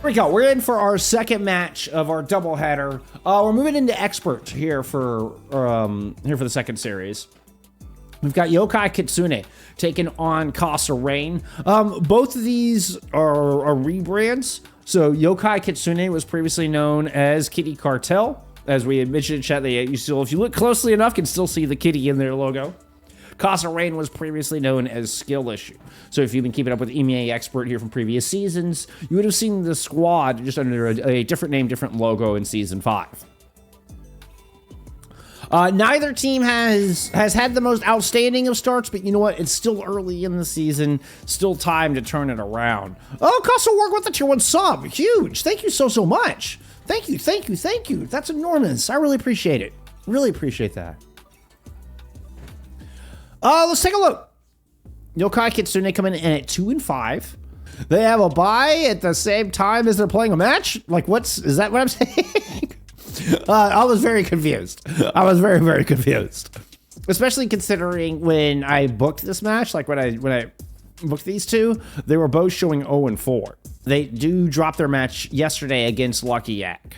Here we go. We're in for our second match of our doubleheader. We're moving into expert here for the second series. We've got Yokai Kitsune taking on Kasa Rain. Both of these are rebrands. So Yokai Kitsune was previously known as Kitty Cartel. As we had mentioned in chat, if you look closely enough, can still see the kitty in their logo. Kasa Rain was previously known as Skill Issue. So if you've been keeping up with EMEA Expert here from previous seasons, you would have seen the squad just under a different name, different logo in Season 5. Neither team has had the most outstanding of starts, but you know what? It's still early in the season. Still time to turn it around. Oh, Kasa work with the tier 1 sub. Huge. Thank you so much. Thank you. That's enormous. I really appreciate it. Really appreciate that. Let's take a look. Yokai Kitsune coming in at 2-5. They have a bye at the same time as they're playing a match? Like, is that what I'm saying? I was very confused. I was very confused. Especially considering when I booked this match, like when I booked these two, they were both showing 0-4. They do drop their match yesterday against Lucky Yak.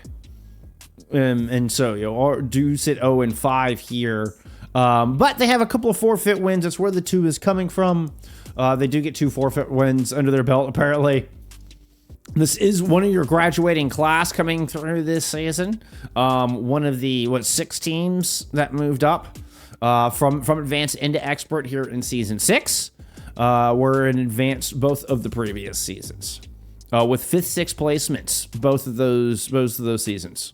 And so, do sit 0-5 here. But they have a couple of forfeit wins. That's where the 2 is coming from. They do get 2 forfeit wins under their belt, apparently. This is one of your graduating class coming through this season. One of the, 6 teams that moved up from advanced into expert here in Season 6. Were in advanced both of the previous seasons. With 5th, 6th placements, both of those seasons.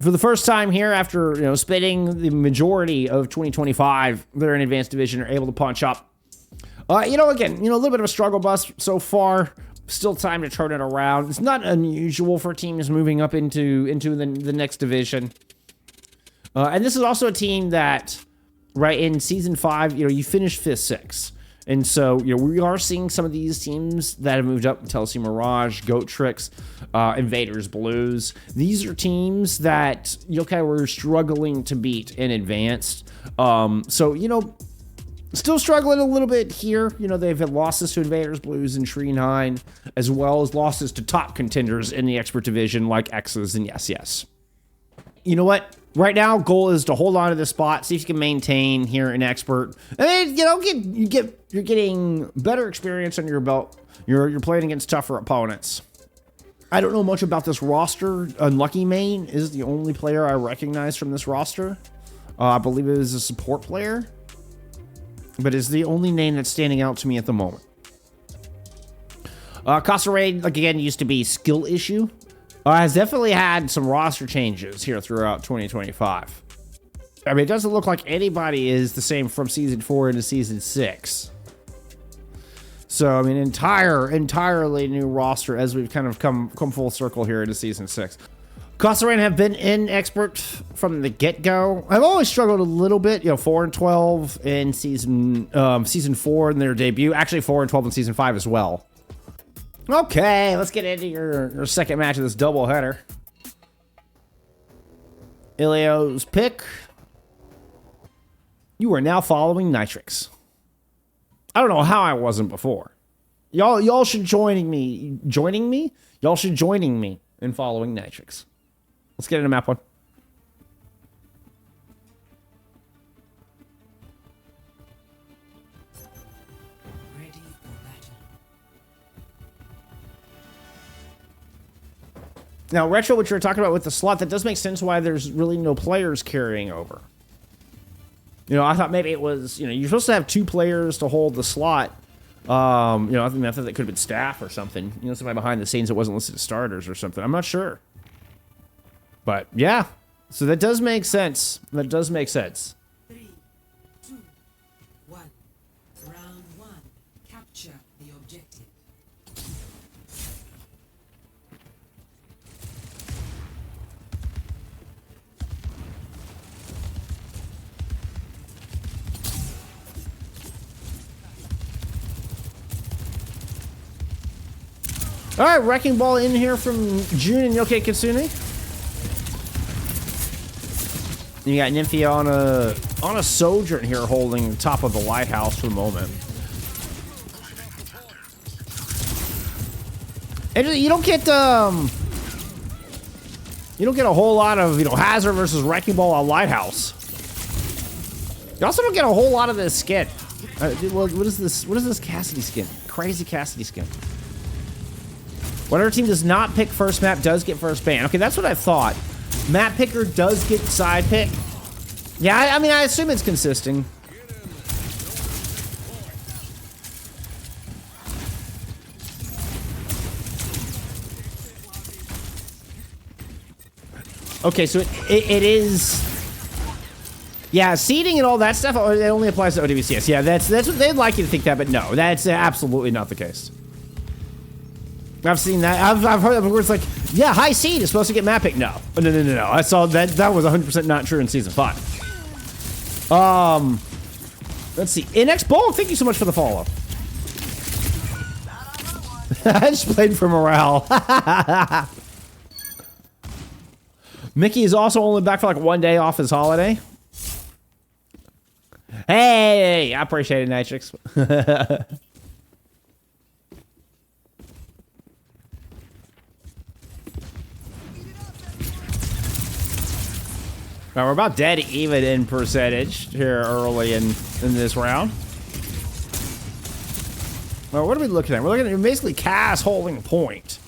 For the first time here, after spending the majority of 2025, they're in advanced division, are able to punch up. Again, a little bit of a struggle bus so far. Still time to turn it around. It's not unusual for teams moving up into the next division. And this is also a team that, right in Season 5, you finished 5th, 6th. And so, we are seeing some of these teams that have moved up, Telsey Mirage, Goat Tricks, Invaders Blues. These are teams that Yokai were struggling to beat in advanced. Still struggling a little bit here. They've had losses to Invaders Blues and Tree 9, as well as losses to top contenders in the expert division like X's and Yes. You know what? Right now, goal is to hold on to this spot, see if you can maintain here in expert. And then, you're getting better experience under your belt. You're playing against tougher opponents. I don't know much about this roster. Unlucky Main is the only player I recognize from this roster. I believe it is a support player, but is the only name that's standing out to me at the moment. Kasa Raid, again, used to be Skill Issue. Has definitely had some roster changes here throughout 2025. I mean, it doesn't look like anybody is the same from Season 4 into Season 6. So, I mean, entirely new roster as we've kind of come full circle here into Season 6. Kasa Rain have been in expert from the get-go. I've always struggled a little bit, 4-12 in Season 4 in their debut. Actually, 4-12 in Season 5 as well. Okay, let's get into your second match of this doubleheader. Ilios pick. You are now following Nitrix. I don't know how I wasn't before. Y'all should joining me. Joining me? Y'all should joining me in following Nitrix. Let's get into map 1. Now, Retro, what you were talking about with the slot, that does make sense why there's really no players carrying over. I thought maybe it was, you're supposed to have 2 players to hold the slot. I think that could have been staff or something. Somebody behind the scenes that wasn't listed as starters or something. I'm not sure. But, yeah. So that does make sense. That does make sense. 3, 2, 1. Round 1. Capture the objective. All right, Wrecking Ball in here from June and Yokai Kitsune. You got Nymphia on a Sojourn here holding the top of the lighthouse for the moment. And you don't get a whole lot of, you know, Hazard versus Wrecking Ball on Lighthouse. You also don't get a whole lot of this skin. Well, what is this? What is this Cassidy skin? Crazy Cassidy skin. Whatever team does not pick first map does get first ban. Okay, that's what I thought. Map picker does get side pick. Yeah, I mean, I assume it's consistent. Okay, so it is. Yeah, seeding and all that stuff, it only applies to OWCS. Yeah, that's what they'd like you to think that, but no, that's absolutely not the case. I've seen that. I've heard of words like, yeah, high seed is supposed to get map pick. No. No. I saw that. That was 100% not true in season 5. Let's see. NX Bull, thank you so much for the follow. I just played for morale. Mickey is also only back for like 1 day off his holiday. Hey, I appreciate it, Nitrix. Now we're about dead even in percentage here early in this round. Well, what are we looking at? We're looking at basically Cass holding point.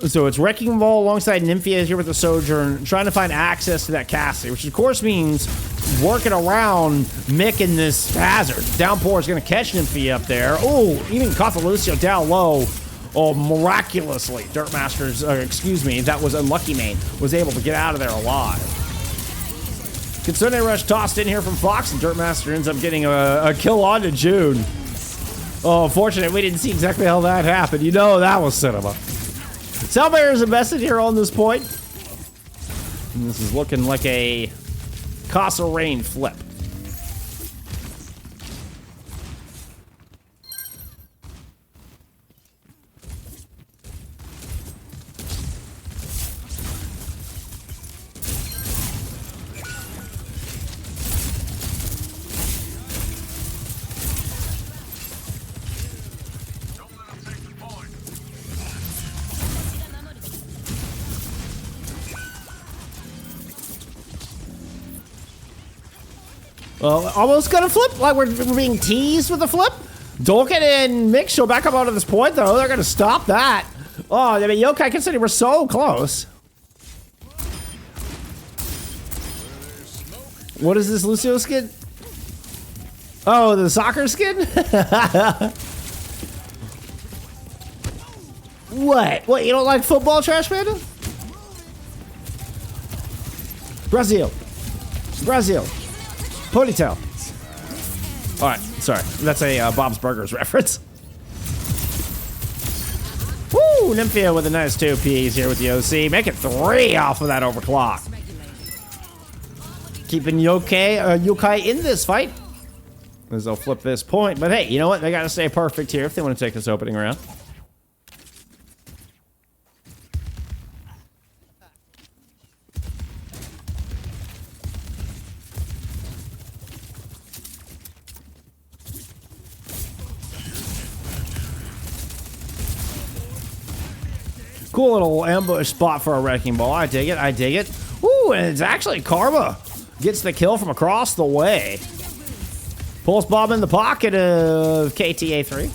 So it's Wrecking Ball alongside Nymphia here with the Sojourn, trying to find access to that Cassidy, which of course means working around Mick in this Hazard. Downpour is going to catch Nymphia up there. Oh, even Colosseo down low. Oh, miraculously, Dirtmaster's, excuse me, that was Unlucky Main, was able to get out of there alive. Kitsune Rush tossed in here from Fox, and Dirtmaster ends up getting a kill onto June. Oh, unfortunate, we didn't see exactly how that happened. You know that was cinema. Salbear is invested here on this point. And this is looking like a Kasa Rain flip. Almost gonna flip, like we're being teased with a flip. Dolkin and Mick show back up onto this point, though. They're gonna stop that. Oh, I mean, Yokai considering we're so close. What is this Lucio skin? Oh, the soccer skin? What, you don't like football, Trash Panda? Brazil. Ponytail. All right, sorry. That's a Bob's Burgers reference. Woo! Nymphia with a nice 2 Ps here with the OC. Make it 3 off of that overclock. Keeping Yokai in this fight. As they'll flip this point. But hey, you know what? They got to stay perfect here if they want to take this opening round. Cool little ambush spot for a Wrecking Ball. I dig it. Ooh, and it's actually Karma. Gets the kill from across the way. Pulse Bomb in the pocket of KTA3.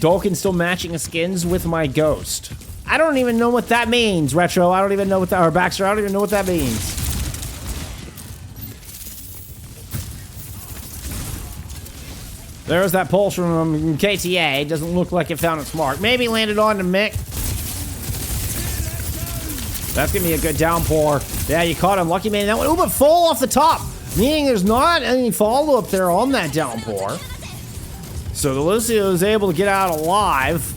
Dolkin still matching his skins with my Ghost. I don't even know what that means, Retro. I don't even know what that, or Baxter, I don't even know what that means. There's that pulse from KTA. Doesn't look like it found its mark. Maybe landed on to Mick. That's gonna be a good downpour. Yeah, you caught him. Lucky man that one. Ooh, but full off the top. Meaning there's not any follow-up there on that downpour. So the Lucio is able to get out alive.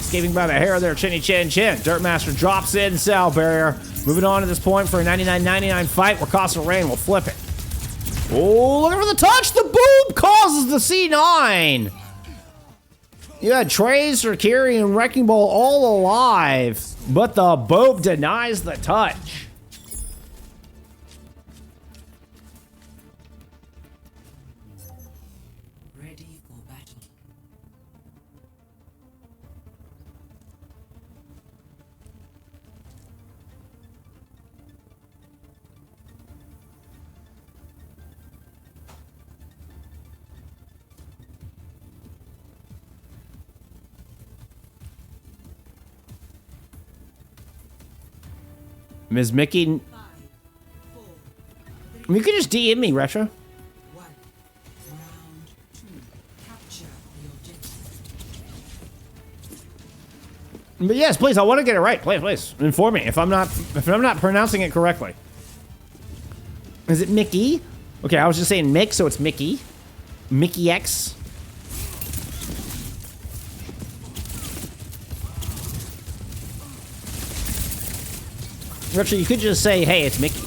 Escaping by the hair of their chinny chin chin. Dirtmaster drops in Sal Barrier. Moving on to this point for a 99-99 fight where Casa Rain will flip it. Oh, looking for the touch. The boom causes the C9. You had Trace, Kiri, and Wrecking Ball all alive, but the boom denies the touch. Ms. Mickey. Five, four, You could just DM me, Retro. 1. Round 2. Capture the objective. But yes, please, I want to get it right. Please. Inform me if I'm not pronouncing it correctly. Is it Mickey? Okay, I was just saying Mick, so it's Mickey. Mickey X. Retro, you could just say, hey, it's Mickey.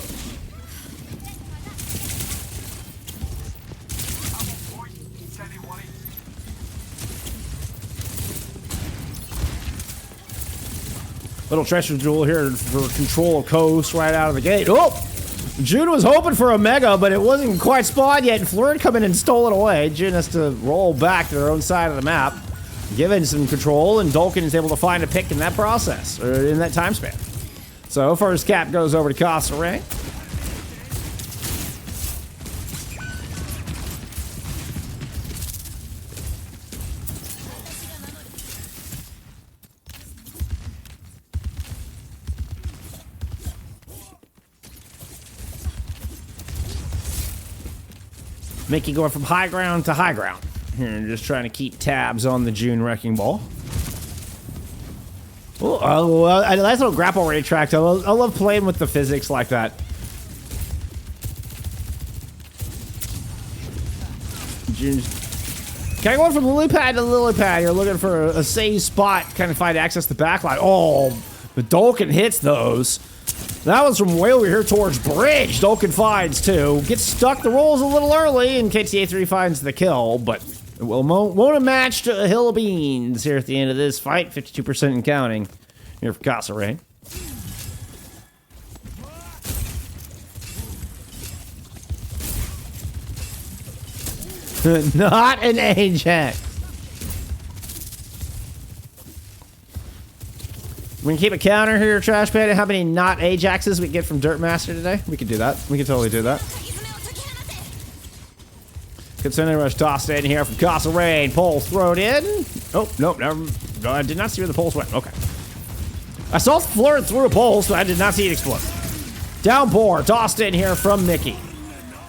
Little treasure jewel here for control of coast right out of the gate. Oh! June was hoping for a mega, but it wasn't quite spawned yet, and Fleur come in and stole it away. June has to roll back to their own side of the map, given some control, and Dolkin is able to find a pick in that process, or in that time span. So first cap goes over to Kasa, right? Mickey going from high ground to high ground. Here, just trying to keep tabs on the June Wrecking Ball. Oh, a nice little grapple rate track. I love playing with the physics like that. June's kind of going from lily pad to lily pad. You're looking for a safe spot, kind of find access to backline. Oh, the Dolkin hits those. That was from way over here towards bridge. Dolkin finds two. Gets stuck. The rolls a little early, and KTA3 finds the kill, but it won't have matched a hill of beans here at the end of this fight. 52% and counting here for Kasa, right? Not an Ajax. We can keep a counter here, Trash Pad, how many not Ajaxes we get from Dirt Master today. We could do that. We could totally do that. Kitsune rush tossed in here from Kasa Rain. Pulse thrown in. Oh, nope, never. No, I did not see where the pulse went. Okay. I saw Fleur through a pulse, but I did not see it explode. Downpour tossed in here from Mickey.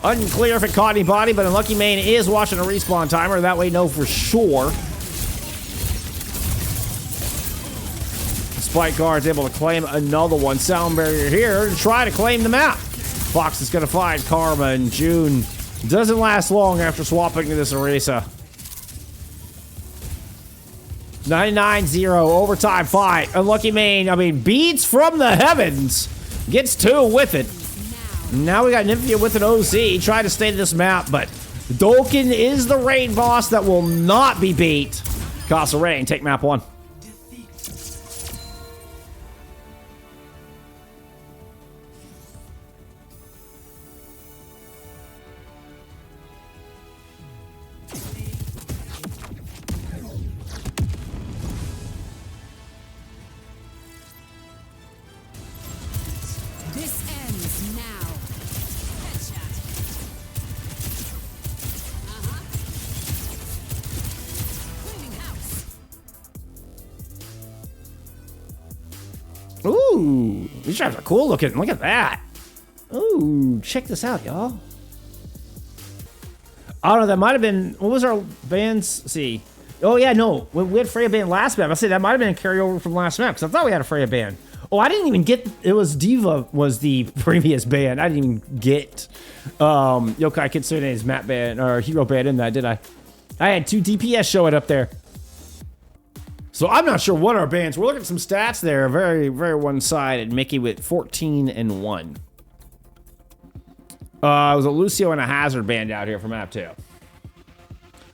Unclear if it caught anybody, but Unlucky Main is watching a respawn timer. That way, know for sure. Spike Guard's able to claim another one. Sound Barrier here to try to claim the map. Fox is going to find Karma, and June doesn't last long after swapping to this Orisa. 99-0, overtime fight. Unlucky Main, beats from the heavens. Gets two with it. Now we got Nymphia with an OC. Try to stay to this map, but Dolkin is the raid boss that will not be beat. Kasa Rain, take map one. Ooh, these traps are cool looking. Look at that. Ooh, check this out, y'all. I don't know, that might have been, what was our bands? Let's see. Oh, yeah, no. We had Freya band last map. I said that might have been a carryover from last map, because I thought we had a Freya band. Oh, I didn't even get, it was Diva was the previous band. I didn't even get Yokai Kitsune's map band, or hero band in that, did I? I had two DPS showing up there. So I'm not sure what our bands. We're looking at some stats there. Very, very one-sided. Mickey with 14 and 1. It was a Lucio and a Hazard band out here from map 2.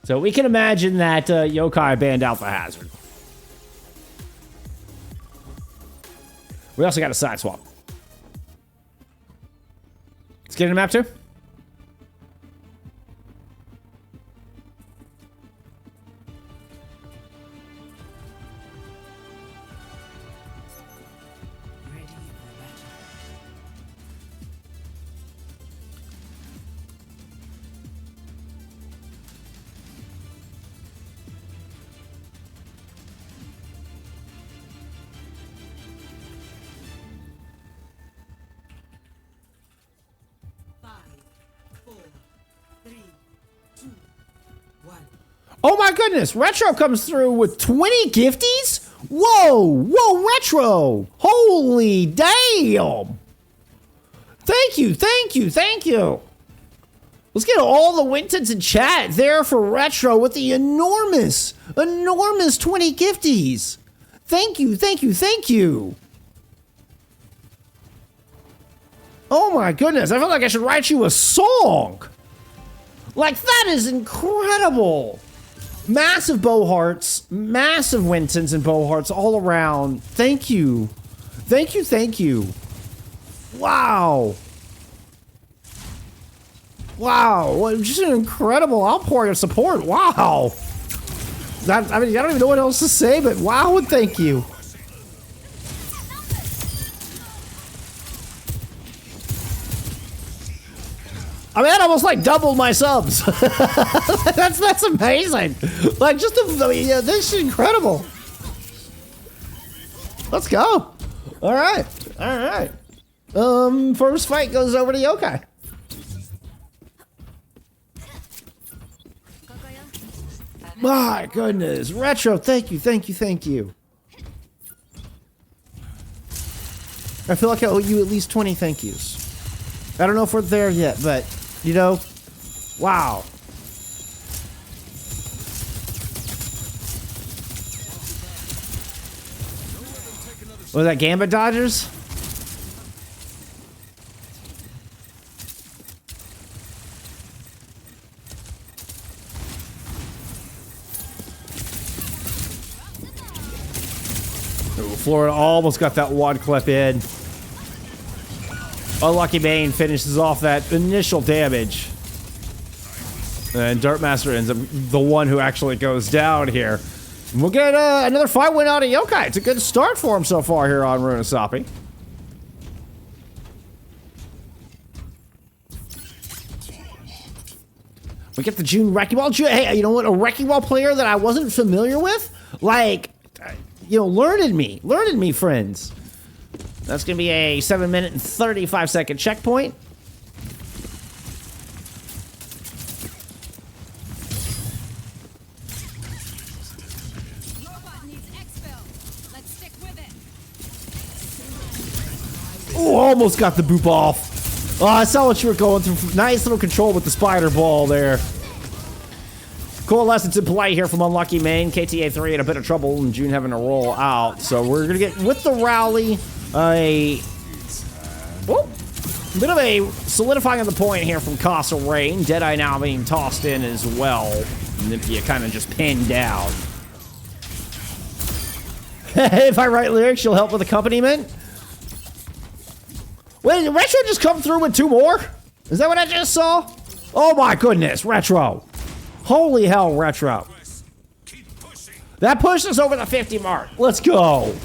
So we can imagine that Yokai banned out the Hazard. We also got a side swap. Let's get into map 2. Oh my goodness, Retro comes through with 20 gifties? Whoa, Retro. Holy damn. Thank you. Let's get all the Wintons in chat there for Retro with the enormous 20 gifties. Thank you. Oh my goodness, I feel like I should write you a song. Like, that is incredible. Massive bow hearts, massive Wintons and bow hearts all around. Thank you. Wow, what just an incredible outpouring of support. Wow. I don't even know what else to say, but wow and thank you. I mean, that almost like doubled my subs. that's amazing. Like, this is incredible. Let's go. All right. First fight goes over to Yokai. My goodness, Retro, thank you. I feel like I owe you at least 20 thank yous. I don't know if we're there yet, but, you know, wow. Was that Gambit Dodgers? Florida almost got that wad clip in. Unlucky Bane finishes off that initial damage. And Dartmaster ends up the one who actually goes down here. And we'll get another fight win out of Yokai. It's a good start for him so far here on Runasapi. We get the June Wrecking Ball. Hey, you know what? A Wrecking Ball player that I wasn't familiar with? Like, you know, learned me, friends. That's gonna be a 7-minute and 35-second checkpoint. Oh, almost got the boop off. Oh, I saw what you were going through. Nice little control with the spider ball there. Coalescence in play here from Unlucky Main. KTA 3 in a bit of trouble and June having to roll out. So we're going to get, with the rally, a bit of a solidifying of the point here from Kasa Rain. Deadeye now being tossed in as well. Nymphia kind of just pinned down. If I write lyrics, she'll help with accompaniment. Wait, did Retro just come through with 2 more? Is that what I just saw? Oh my goodness, Retro. Holy hell, Retro. That pushed us over the 50 mark. Let's go.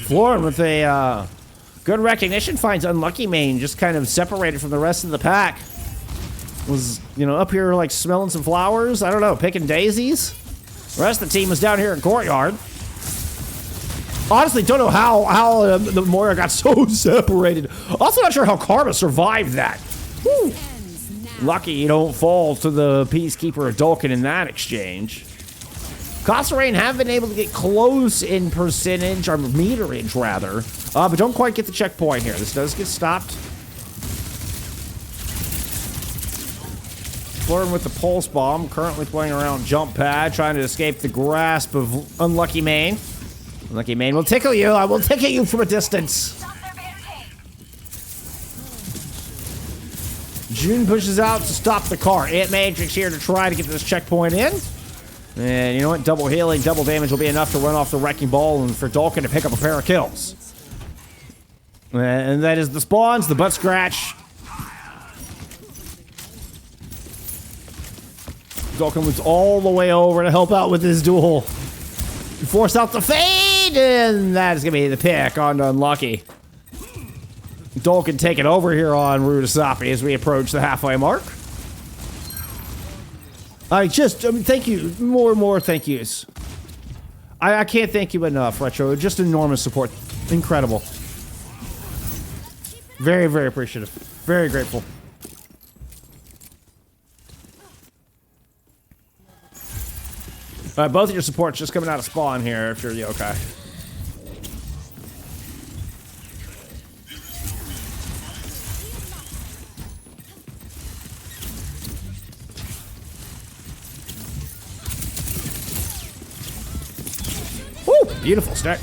Florin with a good recognition finds Unlucky Main just kind of separated from the rest of the pack. Was, you know, up here like smelling some flowers. I don't know, picking daisies. The rest of the team was down here in Courtyard. Honestly, don't know how the Moira got so separated. Also not sure how Karma survived that. Woo. Lucky you don't fall to the Peacekeeper of Dolkin in that exchange. Kasa Rain have been able to get close in percentage, or meterage rather, but don't quite get the checkpoint here. This does get stopped. Flirting with the Pulse Bomb, currently playing around Jump Pad, trying to escape the grasp of Unlucky Main. Unlucky Main will tickle you. I will tickle you from a distance. June pushes out to stop the car. Ant Matrix here to try to get this checkpoint in. And you know what? Double healing, double damage will be enough to run off the Wrecking Ball and for Dolkin to pick up a pair of kills. And that is the spawns, the butt scratch. Dolkin was all the way over to help out with his duel. Force out the fade, and that is going to be the pick on Unlucky. Dolkin taking over here on Runasapi as we approach the halfway mark. Thank you. More and more thank yous. I can't thank you enough, Retro. Just enormous support. Incredible. Very, very appreciative. Very grateful. Both of your supports just coming out of spawn here if you're Yokai. Woo! Beautiful stack.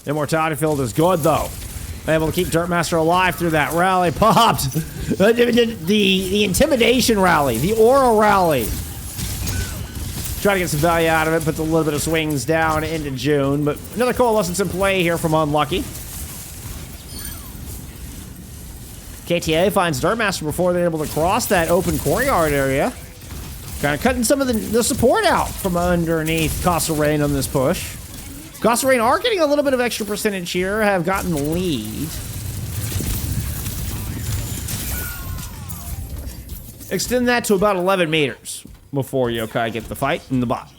Immortality field is good though. Able to keep Dirtmaster alive through that rally. Popped! The intimidation rally. The aura rally. Try to get some value out of it. Puts a little bit of swings down into June. But another Coalescence in play here from Unlucky. KTA finds Dirtmaster before they're able to cross that open courtyard area. Kind of cutting some of the support out from underneath Kasa Rain on this push. Kasa Rain are getting a little bit of extra percentage here, have gotten the lead. Extend that to about 11 meters before Yokai get the fight in the bot.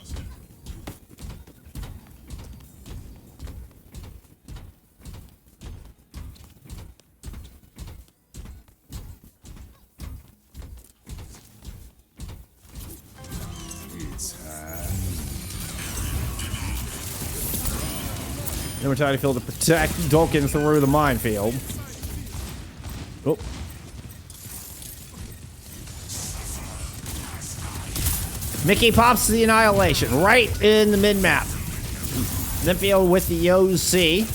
Immortality field to protect Dolkin through the minefield. Oh. Mickey pops the Annihilation right in the mid-map. Midfield with the OC.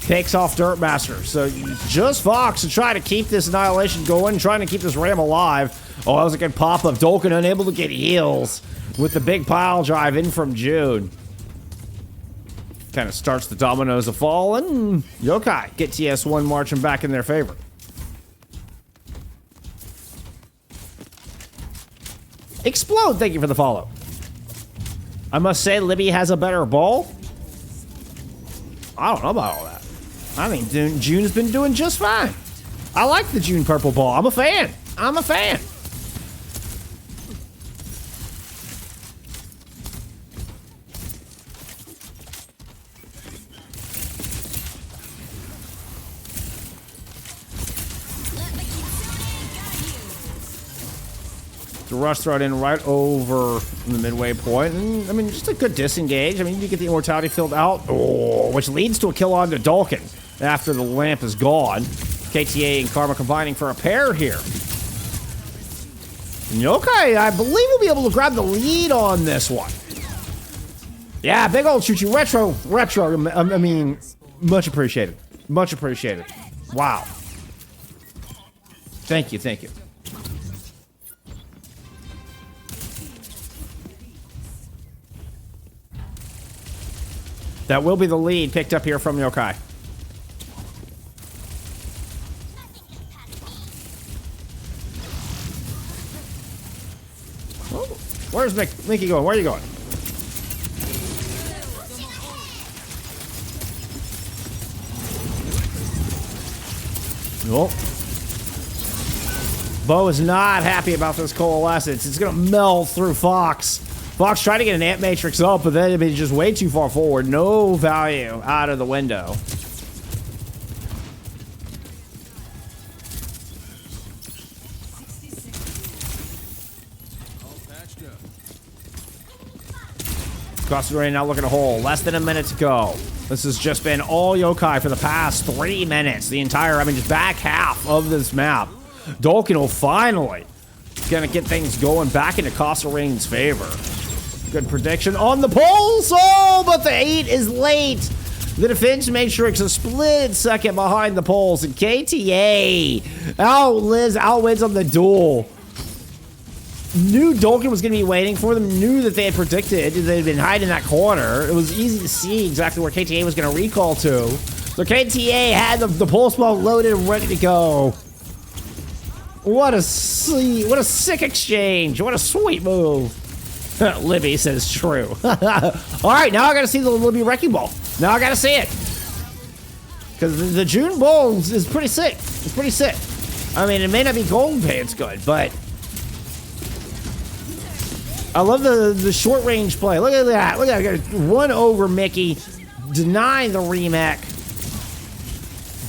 Takes off Dirtmaster. So just Fox to try to keep this Annihilation going, trying to keep this Ram alive. Oh, that was a good pop-up. Dolkin unable to get heals with the big pile drive in from June. Kind of starts the dominoes of fall, and Yokai get TS1 marching back in their favor. Explode, thank you for the follow. I must say, Libby has a better ball. I don't know about all that. I think June's been doing just fine. I like the June purple ball. I'm a fan. I'm a fan. The rush thrown in right over the midway point. And, I mean, just a good disengage. I mean, you get the immortality field out, which leads to a kill on to Dolkin after the lamp is gone. KTA and Karma combining for a pair here. And Yokai, I believe, will be able to grab the lead on this one. Yeah, big old choo-choo. Retro. I mean, much appreciated. Much appreciated. Wow. Thank you, thank you. That will be the lead picked up here from Yokai. Oh, where's Mickey going? Where are you going? Nope. Bo is not happy about this Coalescence. It's going to meld through Fox. Fox tried to get an Ant Matrix up, but then it'd be just way too far forward. No value out of the window. Kasa Rain now looking a hole. Less than a minute to go. This has just been all Yokai for the past 3 minutes. The entire, I mean, just back half of this map. Dolkin will finally gonna get things going back into Kasa Rain's favor. Good prediction on the pulse. Oh, but the 8 is late. The defense matrix a split second behind the pulse. And KTA outwins on the duel. Knew Dolkin was going to be waiting for them. Knew that they had predicted. They had been hiding in that corner. It was easy to see exactly where KTA was going to recall to. So KTA had the pulse ball loaded and ready to go. What a sick exchange. What a sweet move. Libby says true. All right, now I got to see the Libby wrecking ball. Now I got to see it. Because the June Bulls is pretty sick. It's pretty sick. I mean, it may not be golden pants good, but I love the short range play. Look at that. Look at that. Run over Mickey. Deny the remake.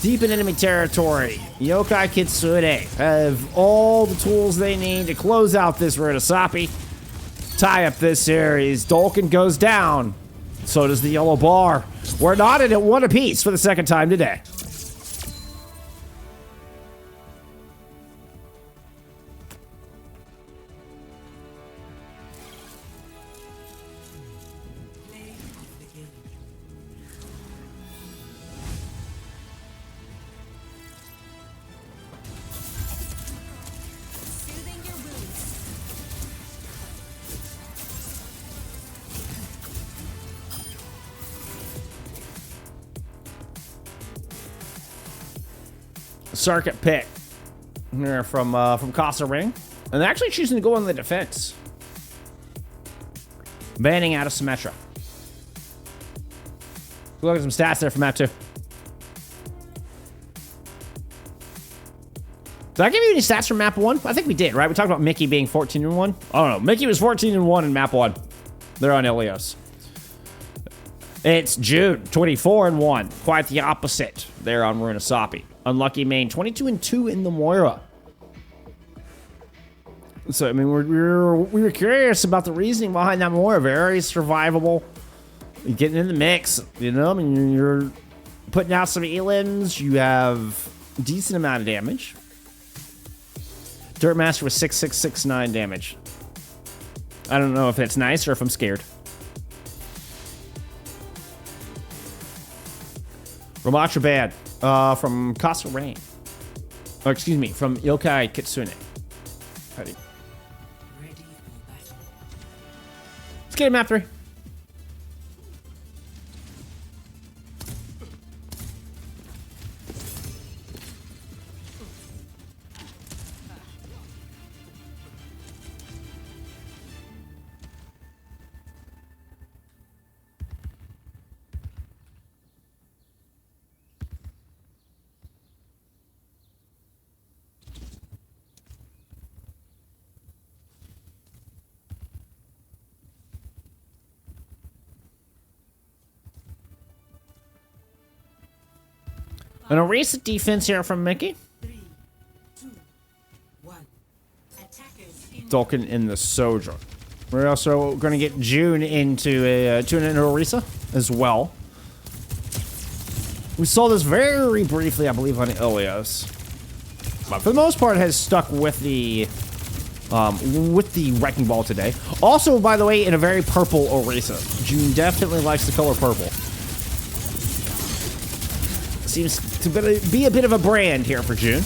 Deep in enemy territory. Yokai Kitsune have all the tools they need to close out this Runasapi. Tie up this series. Dolkin goes down. So does the yellow bar. We're knotted at 1 apiece for the second time today. Circuit pick here from Kasa ring, and they're actually choosing to go on the defense, banning out of Symmetra. Look at some stats there from that too. Did I give you any stats from map 1? I think we did, right? We talked about Mickey being 14-1. I don't know. Mickey was 14-1 in map 1. They're on Ilios. It's June, 24-1. Quite the opposite there on Runasapi. Unlucky main, 22-2 in the Moira. So, I mean, we were curious about the reasoning behind that Moira. Very survivable. You're getting in the mix, you know? I mean, you're putting out some elims. You have a decent amount of damage. Dirt Master with 6,669 damage. I don't know if that's nice or if I'm scared. Ramatra Bad from Kasa Rain. Oh, excuse me, from Yokai Kitsune. Ready. Let's get a map 3. And a recent defense here from Mickey. 3, 2, 1. Attackers in Dolkin in the Soldier. We're also going to get June into a Orisa as well. We saw this very briefly, I believe, on Ilios, but for the most part, has stuck with the Wrecking Ball today. Also, by the way, in a very purple Orisa. June definitely likes the color purple. Seems to be a bit of a brand here for June.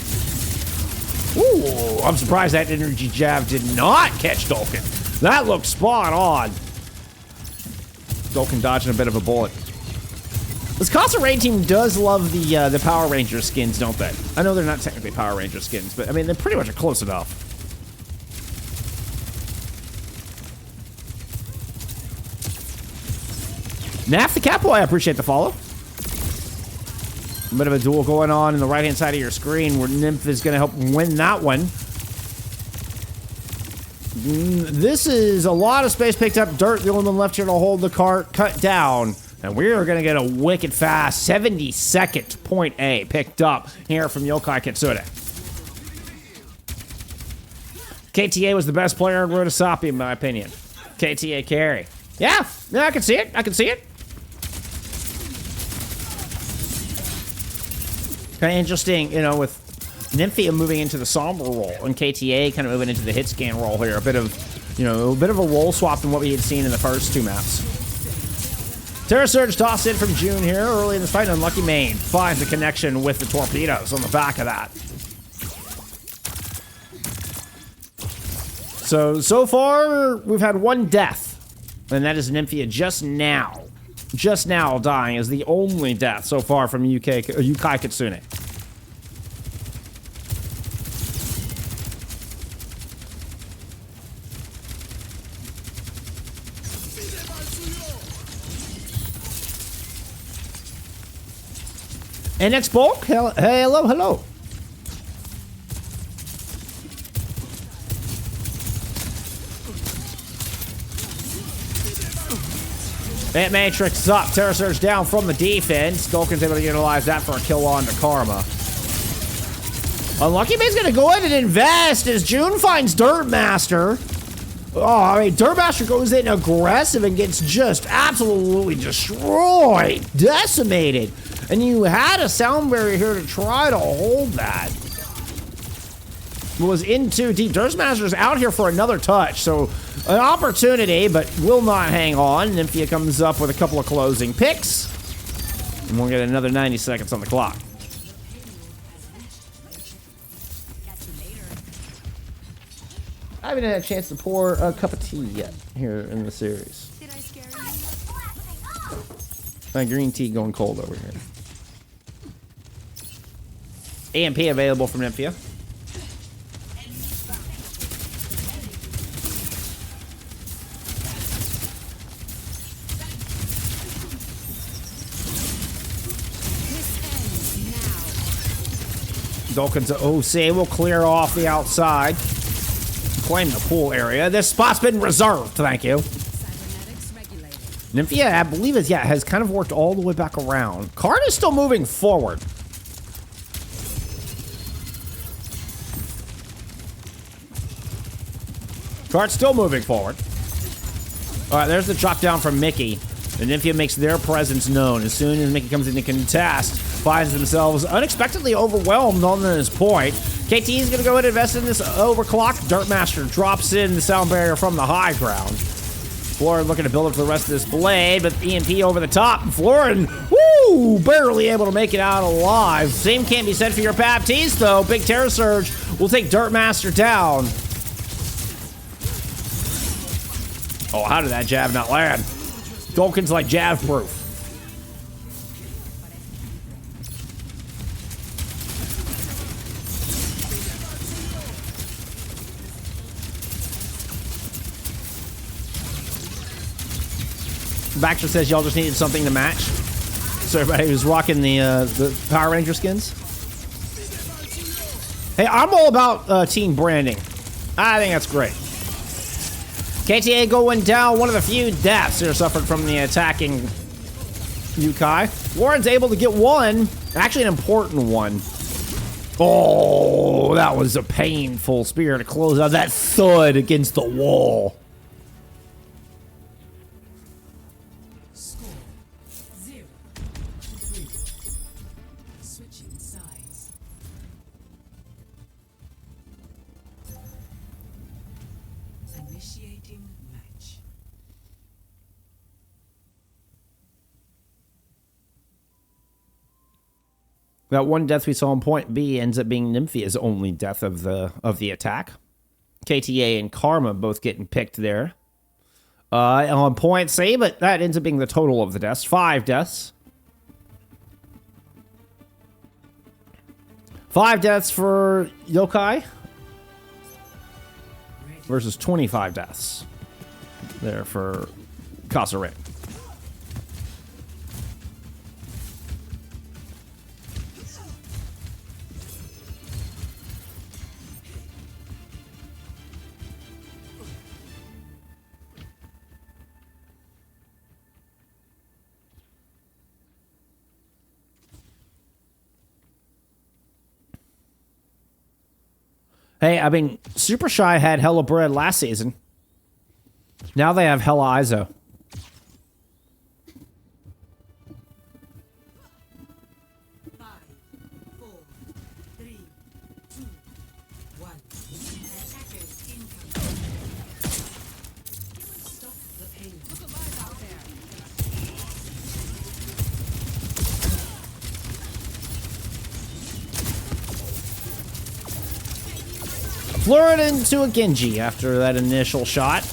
Ooh, I'm surprised that energy jab did not catch Dolkin. That looked spot on. Dolkin dodging a bit of a bullet. This Kasa Rain team does love the Power Ranger skins, don't they? I know they're not technically Power Ranger skins, but I mean, they're pretty much close enough. Naf the Catboy, I appreciate the follow. A bit of a duel going on in the right-hand side of your screen where Nymph is going to help win that one. This is a lot of space picked up. Dirt, the only one left here to hold the cart, cut down. And we are going to get a wicked fast 72nd point A picked up here from Yokai Kitsune. KTA was the best player in Runasapi, in my opinion. KTA carry. Yeah, I can see it. I can see it. Kind of interesting, you know, with Nymphia moving into the Somber role and KTA kind of moving into the hit scan role here. A bit of, you know, a bit of a role swap than what we had seen in the first 2 maps. Terra Surge tossed in from June here early in this fight. Unlucky main finds a connection with the torpedoes on the back of that. So far, we've had 1 death, and that is Nymphia just now dying is the only death so far from Yokai Kitsune. NX Bulk, hello, hello. That Matrix is up. Terror Surge down from the defense. Dolkin's able to utilize that for a kill on to Karma. Unlucky Man's gonna go ahead and invest as June finds Dirt Master. Oh, I mean, Dirt Master goes in aggressive and gets just absolutely destroyed, decimated. And you had a sound barrier here to try to hold that. Was in too deep. Dirt Master's out here for another touch, so an opportunity, but will not hang on. Nymphia comes up with a couple of closing picks, and we'll get another 90 seconds on the clock. I haven't had a chance to pour a cup of tea yet here in the series. Did I scare you? My green tea going cold over here. AMP available from Nymphia. Dolkin's OC will clear off the outside. Claim the pool area. This spot's been reserved. Thank you. Nymphia, I believe, has kind of worked all the way back around. Card is still moving forward. Card's still moving forward. All right, there's the drop down from Mickey. And Nymphia makes their presence known. As soon as Mickey comes into contest, finds themselves unexpectedly overwhelmed on this point. KT is going to go ahead and invest in this overclock. Dirt Master drops in the sound barrier from the high ground. Florin looking to build up for the rest of this blade, but EMP over the top. Florin, woo, barely able to make it out alive. Same can't be said for your Baptiste, though. Big Terror Surge will take Dirt Master down. Oh, how did that jab not land? Dolkin's like jab proof. Baxter says y'all just needed something to match. So everybody who's rocking the Power Ranger skins. Hey, I'm all about team branding. I think that's great. KTA going down, one of the few deaths that are suffered from the attacking Yokai. Warren's able to get one, actually an important one. Oh, that was a painful spear to close out that thud against the wall. Score 0-3. Switching sides. Initiating match. That one death we saw on point B ends up being Nymphia's only death of the attack. KTA and Karma both getting picked there. On point C, but that ends up being the total of the deaths. 5 deaths. 5 deaths for Yokai versus 25 deaths there for Kasa. Hey, I mean, Super Shy had Hella Bread last season. Now they have Hella Iso. Lured into a Genji after that initial shot.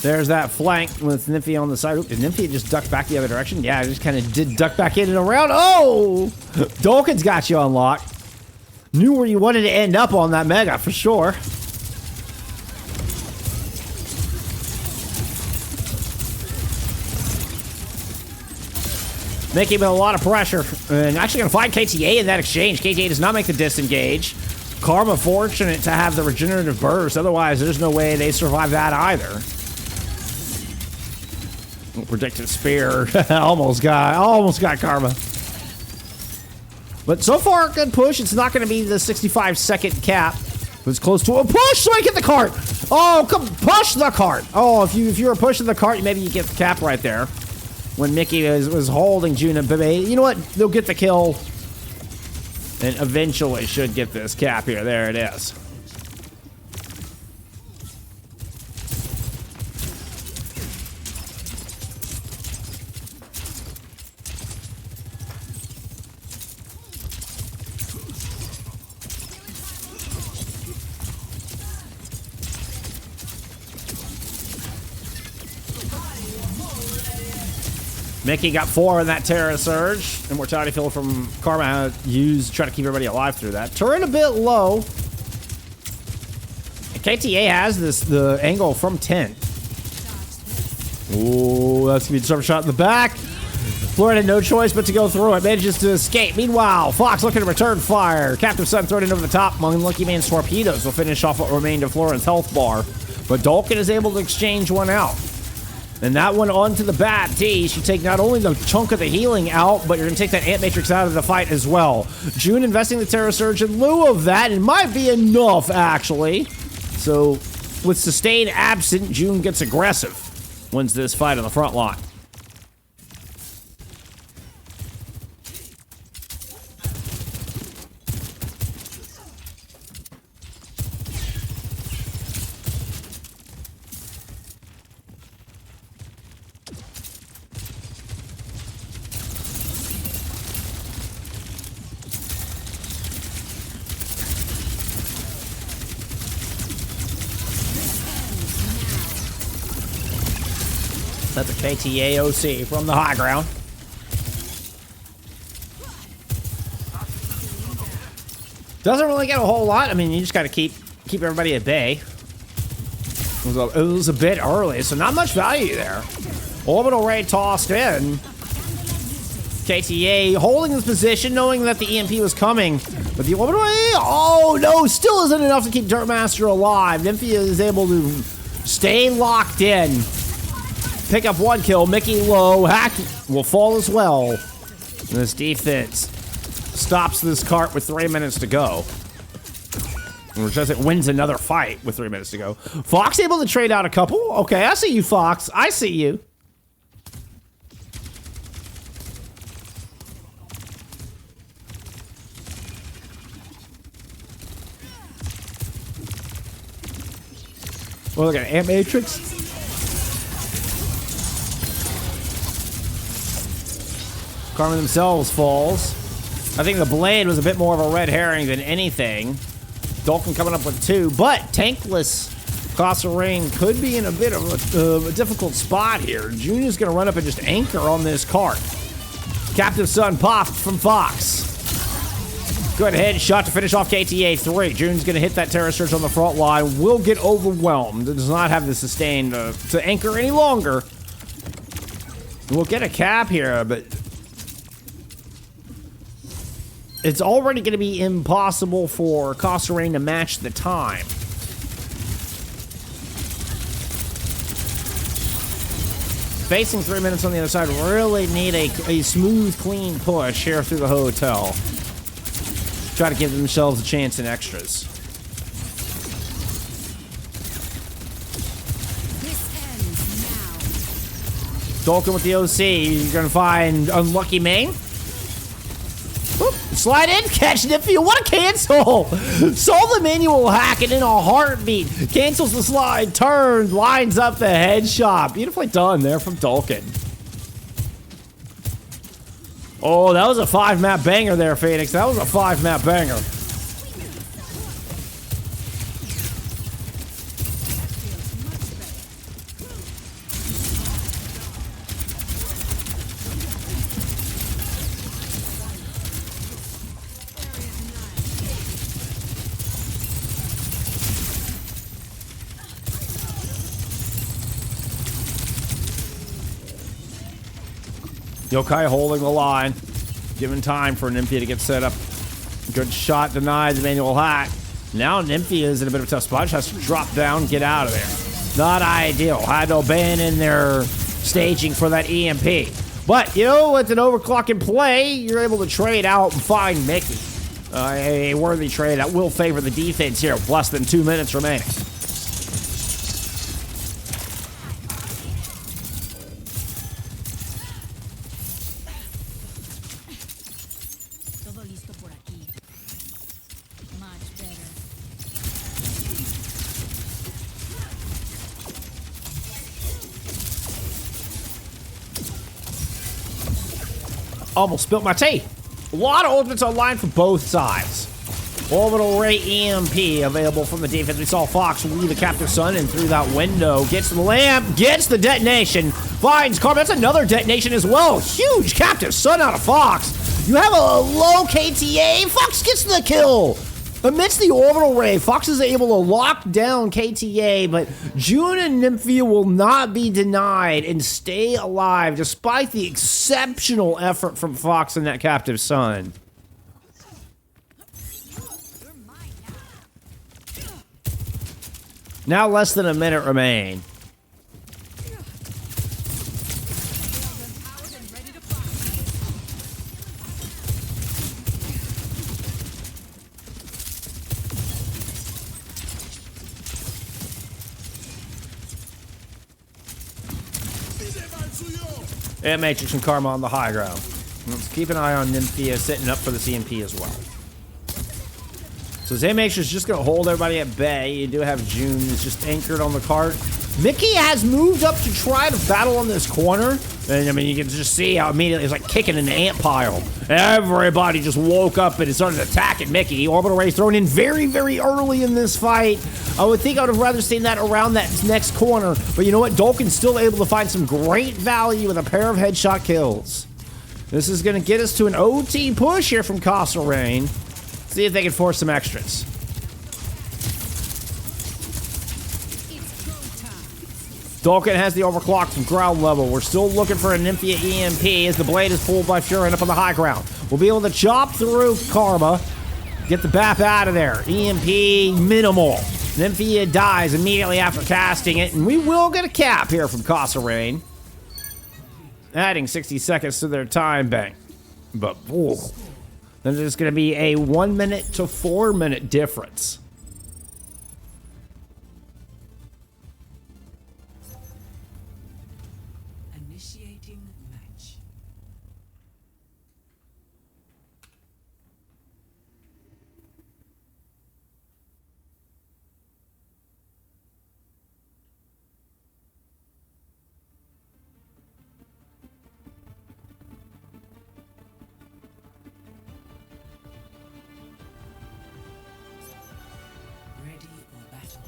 There's that flank with Nymphia on the side. Oop, did Nymphia just duck back the other direction? Yeah, just kind of did duck back in and around. Oh! Dolkin's got you unlocked. Knew where you wanted to end up on that Mega, for sure. Mickey with a lot of pressure. And actually going to find KTA in that exchange. KTA does not make the disengage. Karma fortunate to have the regenerative burst. Otherwise, there's no way they survive that either. Predictive spear. almost got Karma. But so far, good push. It's not going to be the 65-second cap. But it's close to a push, so I get the cart. Oh, come push the cart. Oh, if you were pushing the cart, maybe you get the cap right there. When Mickey was holding June and Bebe. You know what? They'll get the kill. And eventually should get this cap here. There it is. Mickey got 4 in that Terra Surge. Immortality field from Karma used to try to keep everybody alive through that. Turret a bit low. And KTA has the angle from 10. Ooh, that's gonna be a jump shot in the back. Florida had no choice but to go through it. Manages to escape. Meanwhile, Fox looking to return fire. Captive Sun thrown in over the top. Unlucky Man's torpedoes will finish off what remained of Florin's health bar. But Dolkin is able to exchange one out. And that one onto the bat T. She take not only the chunk of the healing out, but you're going to take that Ant Matrix out of the fight as well. June investing the Terra Surge in lieu of that. It might be enough, actually. So, with Sustain absent, June gets aggressive. Wins this fight on the front line. That's a KTA OC from the high ground. Doesn't really get a whole lot. I mean, you just got to keep everybody at bay. It was a bit early, so not much value there. Orbital Ray tossed in. KTA holding his position, knowing that the EMP was coming. But the Orbital Ray, oh no, still isn't enough to keep Dirtmaster alive. Nymphia is able to stay locked in. Pick up 1 kill. Mickey low. Hack will fall as well. And this defense stops this cart with 3 minutes to go. Or just it wins another fight with 3 minutes to go. Fox able to trade out a couple. Okay, I see you, Fox. I see you. Well, look at Ant Matrix. Karma themselves falls. I think the blade was a bit more of a red herring than anything. Dolphin coming up with 2, but tankless Kasa Rain could be in a bit of a difficult spot here. Junior's going to run up and just anchor on this cart. Captive Sun popped from Fox. Good headshot to finish off KTA 3. June's going to hit that Terra Surge on the front line. Will get overwhelmed. It does not have the sustain to anchor any longer. We'll get a cap here, but it's already going to be impossible for Kasa Rain to match the time. Facing 3 minutes on the other side, really need a smooth, clean push here through the hotel. Try to give themselves a chance in extras. Dolkin with the OC. You're going to find Unlucky Main. Oop, slide in, catch Nymphia. What a cancel! Saw the manual hack and in a heartbeat. Cancels the slide, turns, lines up the headshot. Beautifully done there from Dolkin. Oh, that was a 5-map banger there, Phoenix. That was a 5-map banger. Yokai holding the line, giving time for Nymphia to get set up. Good shot denied the manual hack. Now Nymphia is in a bit of a tough spot. She has to drop down, get out of there. Not ideal. Had to abandon their staging for that EMP. But, you know, with an overclock in play, you're able to trade out and find Mickey. A worthy trade that will favor the defense here with less than 2 minutes remaining. Todo listo por aquí. Much better. Almost spilt my tea. A lot of ultimates online for both sides. Orbital Ray EMP available from the defense. We saw Fox leave the Captive Sun and through that window. Gets the lamp, gets the detonation, finds Karma. That's another detonation as well. Huge Captive Sun out of Fox. You have a low KTA. Fox gets the kill. Amidst the orbital ray, Fox is able to lock down KTA, but June and Nymphia will not be denied and stay alive despite the exceptional effort from Fox and that Captive Sun. Now less than a minute remain. And Matrix and Karma on the high ground. Let's keep an eye on Nymphia setting up for the CMP as well. So Zamatrix is just going to hold everybody at bay. You do have June is just anchored on the cart. Mickey has moved up to try to battle on this corner. And I mean, you can just see how immediately it's like kicking an ant pile. Everybody just woke up and started attacking Mickey. Orbital Ray thrown in very, very early in this fight. I would think I would have rather seen that around that next corner. But you know what? Dolkin's still able to find some great value with a pair of headshot kills. This is going to get us to an OT push here from Castle Rain. See if they can force some extras. Dolkin has the overclock from ground level. We're still looking for a Nymphia EMP as the blade is pulled by Furin up on the high ground. We'll be able to chop through Karma, get the BAP out of there. EMP minimal. Nymphia dies immediately after casting it, and we will get a cap here from Casa Rain. Adding 60 seconds to their time bank. But, ooh. Then there's going to be a 1 minute to 4 minute difference. Initiating match. Ready for battle.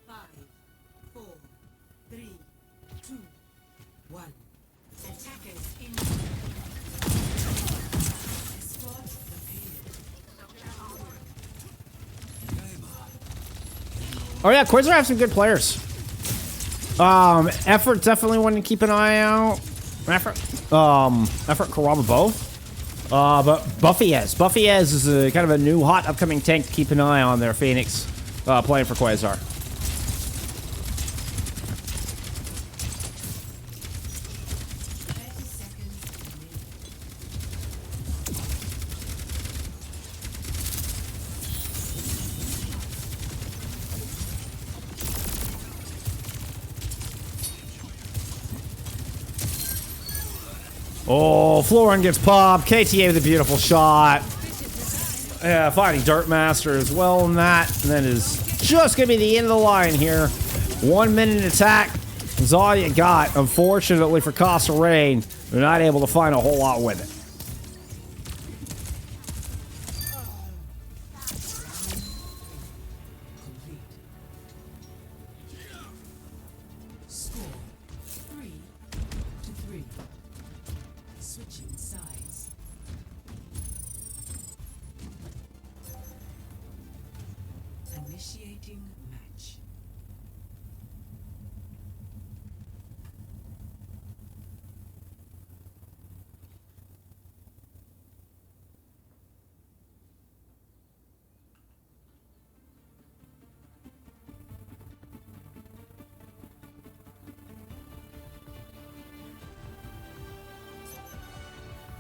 Five, four, three, two, one. Attackers in. Escort the payload. Oh yeah, Quasar have some good players. Effort definitely one to keep an eye out. Effort, Karama both. But Buffyez is a kind of a new hot upcoming tank to keep an eye on there. Phoenix, playing for Quasar. 30 seconds remaining. Oh, Florin gets popped. KTA with a beautiful shot. Yeah, fighting Dirt Master as well in that. And then his just gonna be the end of the line here. 1 minute attack is all you got. Unfortunately for Kasa, they're not able to find a whole lot with it. Score 3-3. Switching sides. Initiating match.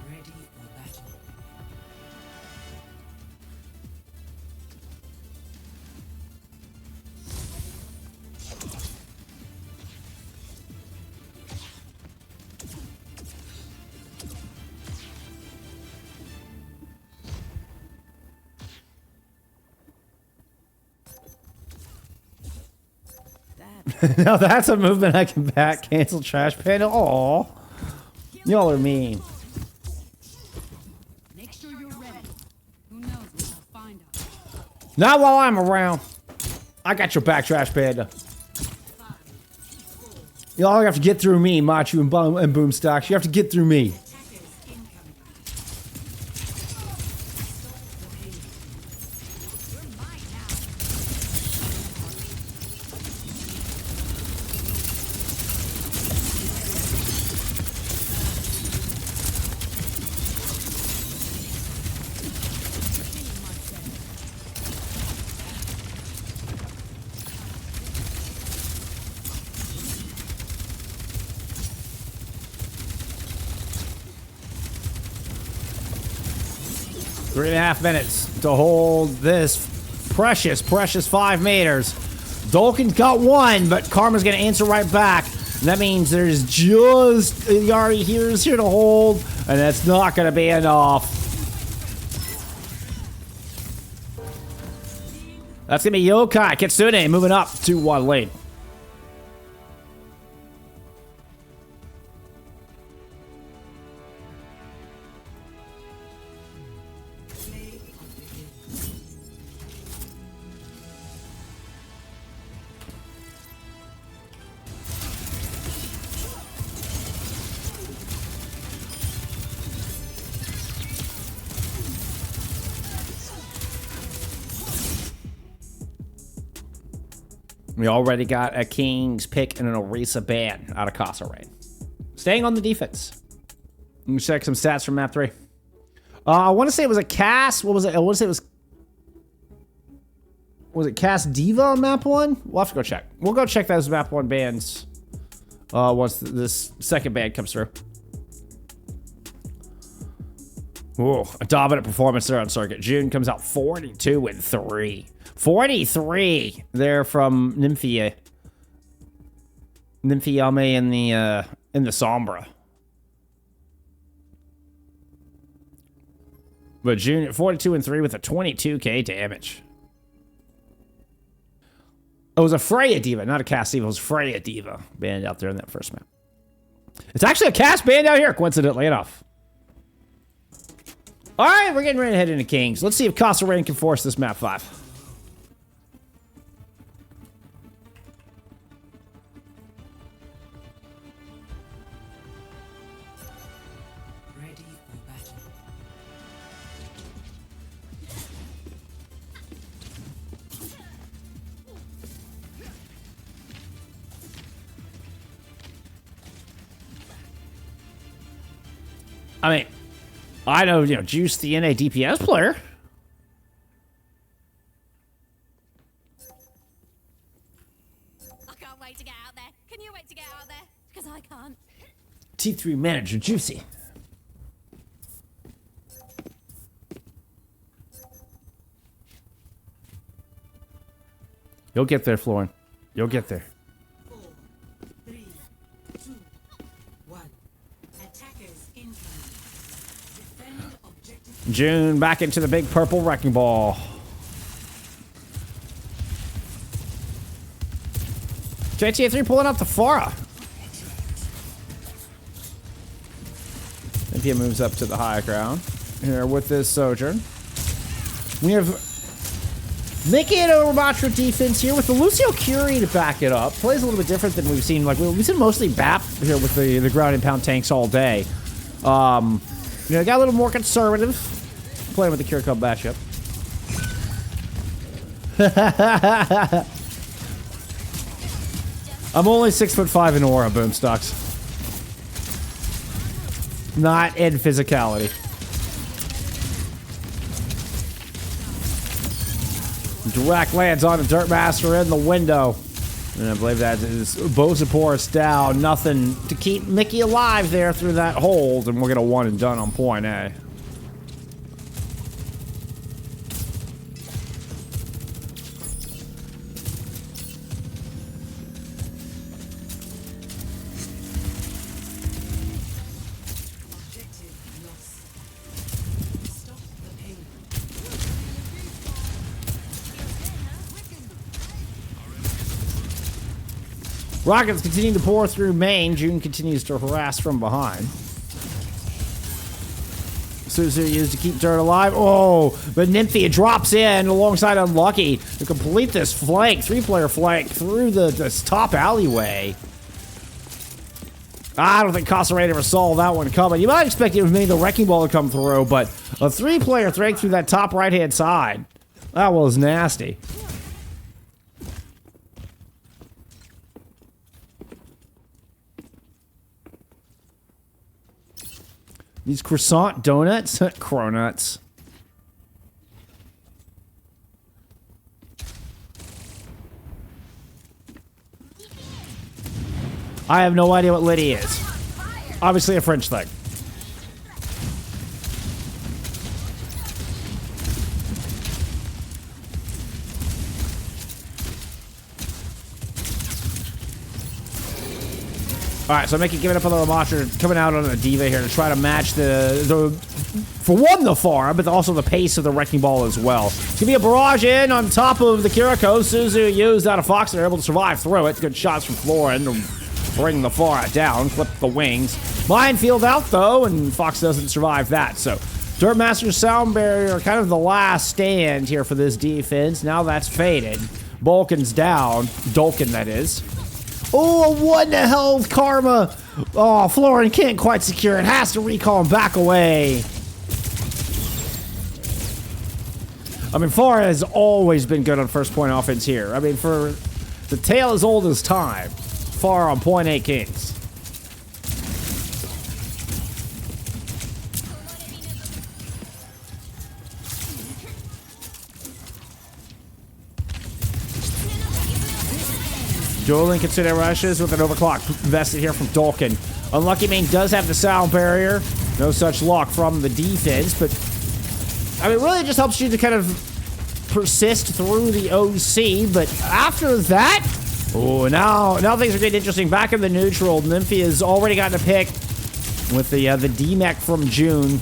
Ready for battle. Now that's a movement I can back. Cancel trash panda. Aw. Y'all are mean. Make sure you're ready. Who knows what I'll find out. Not while I'm around. I got your back, trash panda. Y'all have to get through me, Machu and Boomstocks. You have to get through me. Three and a half minutes to hold this precious 5 meters. Dolkin's got one, but Karma's gonna answer right back. And that means there's just Yari here to hold, and that's not gonna be enough. That's gonna be Yokai Kitsune moving up to 1 lane. We already got a King's pick and an Orisa ban out of Kasa Rain. Staying on the defense. Let me check some stats from map 3. I want to say it was a Cass. What was it? I want to say it was... Was it Cass Diva on map 1? We'll have to go check. We'll go check those map 1 bans once this second ban comes through. Ooh, a dominant performance there on circuit. June comes out 42-3. 43 there from Nymphia. Nymphiame in the Sombra. But June at 42-3 with a 22k damage. It was a Freya Diva, not a Cass Diva. It was Freya Diva banned out there in that first map. It's actually a Cass banned out here, coincidentally enough. All right, we're getting ready to head into Kings. Let's see if Kasa Rain can force this map 5. Ready for battle. I mean, I know, Juice the NA DPS player. I can't wait to get out there. Can you wait to get out there? Because I can't. T3 manager, Juicy. You'll get there, Florin. You'll get there. 4, 3, 2, 1. Attackers incoming. Defend objective. June back into the big purple wrecking ball. JTA 3 pulling up the Farah. Nymphia moves up to the high ground here with this Sojourn. We have Mickey and Overwatch for defense here with the Lucio Curie to back it up. Plays a little bit different than we've seen. Like we've seen mostly BAP here with the ground and pound tanks all day. You know, got a little more conservative playing with the Cure Cup matchup. I'm only 6'5" in aura, Boomstocks. Not in physicality. Direct lands on a Dirt Master in the window. And I believe that is Bozaporus down. Nothing to keep Mickey alive there through that hold. And we're going to one and done on point A. Rockets continue to pour through main. June continues to harass from behind. Suzu used to keep Dirt alive. Oh, but Nymphia drops in alongside Unlucky to complete this flank, three-player flank through this top alleyway. I don't think Kasa ever saw that one coming. You might expect it was maybe the Wrecking Ball to come through, but a three-player flank through that top right-hand side. That was nasty. These croissant donuts? Cronuts. I have no idea what Liddy is. Obviously a French thing. Alright, so Mickey giving up on the Ramattra, coming out on a Diva here to try to match for one, the Farah, but also the pace of the Wrecking Ball as well. It's gonna be a barrage in on top of the Kiriko. Suzu used out of Fox, they're able to survive through it. Good shots from Florin to bring the Farah down, clip the wings. Minefield out though, and Fox doesn't survive that, so Dirt Master's Sound Barrier, kind of the last stand here for this defense. Now that's faded. Bulkin's down. Dolkin, that is. Oh, what the hell, Karma? Oh, Florin can't quite secure it. Has to recall him back away. I mean, Farah has always been good on first point offense here. I mean, for the tale as old as time, Farah on point A Kings. Dueling Kitsune rushes with an overclock invested here from Dolkin. Unlucky Main does have the sound barrier. No such luck from the defense, but I mean, it really just helps you to kind of persist through the OC. But after that, oh, now things are getting interesting. Back in the neutral, Nymphia's already gotten a pick with the DMEC from June.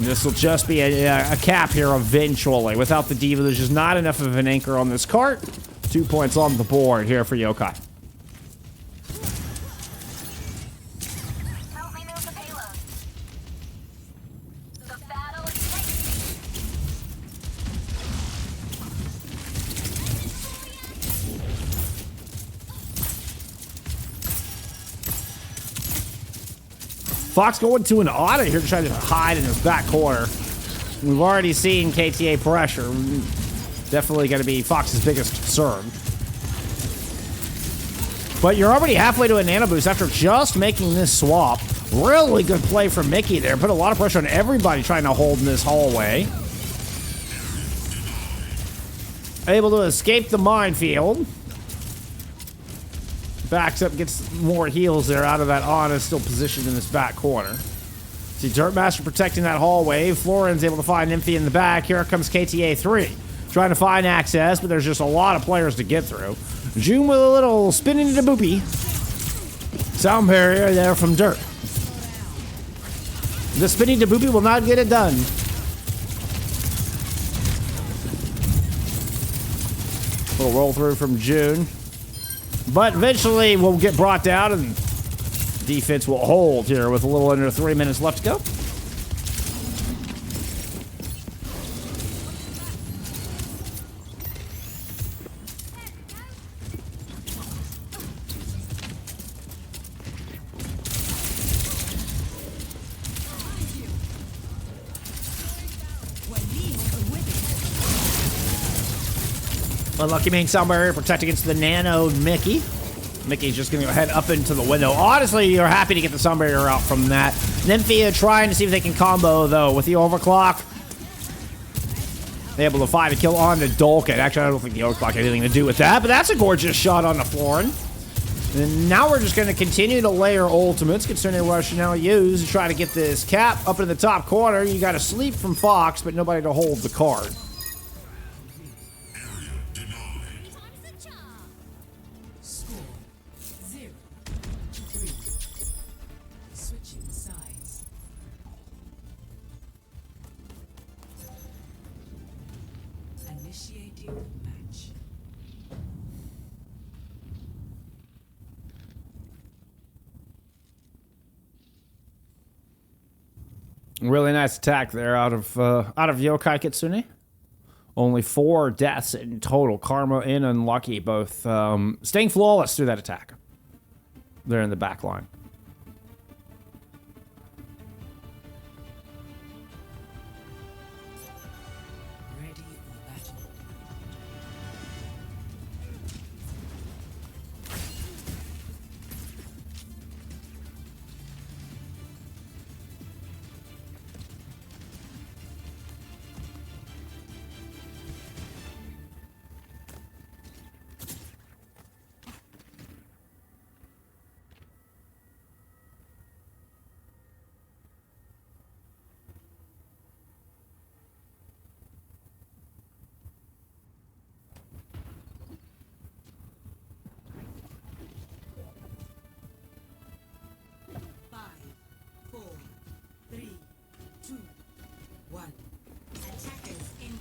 This will just be a cap here eventually. Without the Diva, there's just not enough of an anchor on this cart. 2 points on the board here for Yokai. Help me move the payload. The battle is next. Fox going to an audit here to try to hide in his back corner. We've already seen KTA pressure. Definitely going to be Fox's biggest concern. But you're already halfway to a nano boost after just making this swap. Really good play from Mickey there. Put a lot of pressure on everybody trying to hold in this hallway. Able to escape the minefield. Backs up, gets more heals there out of that Ana, still positioned in this back corner. See Dirt Master protecting that hallway. Florin's able to find Nymphy in the back. Here comes KTA 3. Trying to find access, but there's just a lot of players to get through. June with a little spin into the boopy. Sound barrier there from Dirt. The spinning to boopy will not get it done. Little roll through from June. But eventually we'll get brought down and defense will hold here with a little under 3 minutes left to go. Unlucky main sound barrier protect against the nano Mickey. Mickey's just going to go head up into the window. Honestly, you're happy to get the sound barrier out from that. Nymphia trying to see if they can combo, though, with the overclock. They're able to find a kill on the Dolkin. Actually, I don't think the overclock had anything to do with that, but that's a gorgeous shot on the Florin. And now we're just going to continue to layer ultimates. Kitsune Rush now used to try to get this cap up in the top corner. You got to sleep from Fox, but nobody to hold the card. Score 0-3. Switching sides. Initiating match. Really nice attack there out of Yokai Kitsune. Only 4 deaths in total. Karma and Unlucky both staying flawless through that attack. They're in the back line. Ready for battle. Five, 4, 3, 2, 1. Attackers incoming.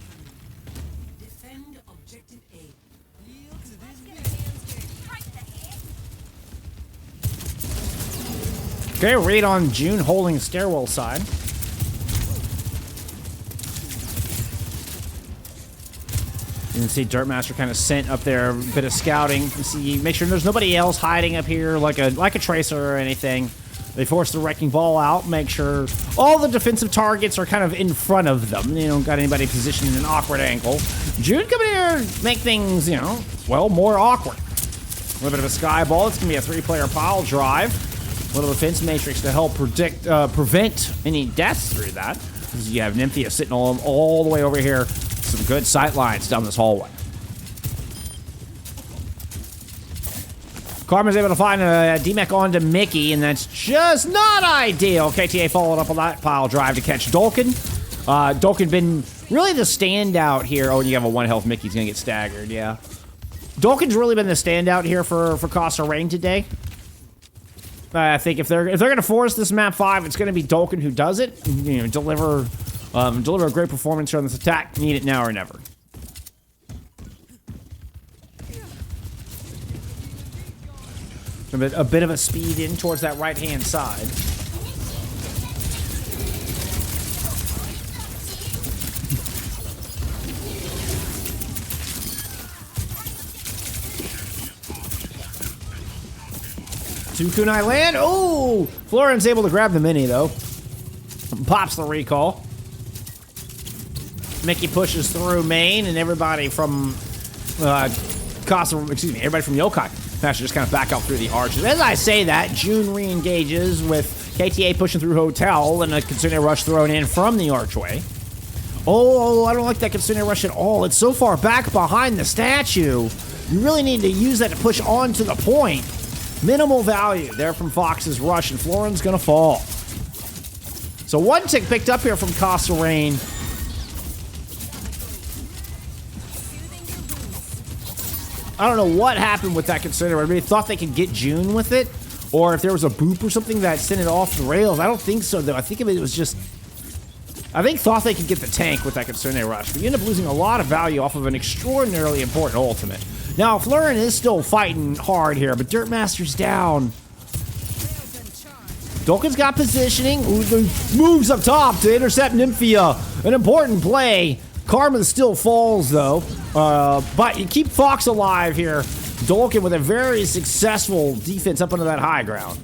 Defend objective A. Okay, read on June holding stairwell side. You can see Dirtmaster kind of sent up there, a bit of scouting. You see, make sure there's nobody else hiding up here, like a tracer or anything. They force the wrecking ball out, make sure all the defensive targets are kind of in front of them. You don't got anybody positioned in an awkward angle. June coming here, make things, you know, well, more awkward. A little bit of a sky ball. It's gonna be a 3-player pile drive. A little defense matrix to help prevent any deaths through that. You have Nymphia sitting all the way over here. Some good sight lines down this hallway. Karma's able to find a D-Mech onto Mickey, and that's just not ideal. KTA followed up on that pile drive to catch Dolkin. Dolkin been really the standout here. Oh, and you have a 1 health Mickey's gonna get staggered, yeah. Dolkin's really been the standout here for Kasa Rain today. I think if they're gonna force this map 5, it's gonna be Dolkin who does it. You know, deliver a great performance here on this attack. Need it now or never. A bit of a speed in towards that right-hand side. Two kunai land. Oh! Florin's able to grab the mini, though. Pops the recall. Mickey pushes through main, and everybody from everybody from Yokai has to just kind of back out through the arches. As I say that, June re-engages with KTA pushing through Hotel and a Kitsune Rush thrown in from the archway. Oh, I don't like that Kitsune Rush at all. It's so far back behind the statue. You really need to use that to push on to the point. Minimal value there from Fox's Rush, and Florin's gonna fall. So 1 tick picked up here from Kasa Rain. I don't know what happened with that Kitsune. Everybody thought they could get June with it, or if there was a boop or something that sent it off the rails. I don't think so, though. I think it was just I think thought they could get the tank with that Kitsune Rush, but you end up losing a lot of value off of an extraordinarily important ultimate. Now, Fleurin is still fighting hard here, but Dirtmaster's down. Dolkin's got positioning. Ooh, the moves up top to intercept Nymphia. An important play. Karma still falls, though. But you keep Fox alive here. Dolkin with a very successful defense up under that high ground.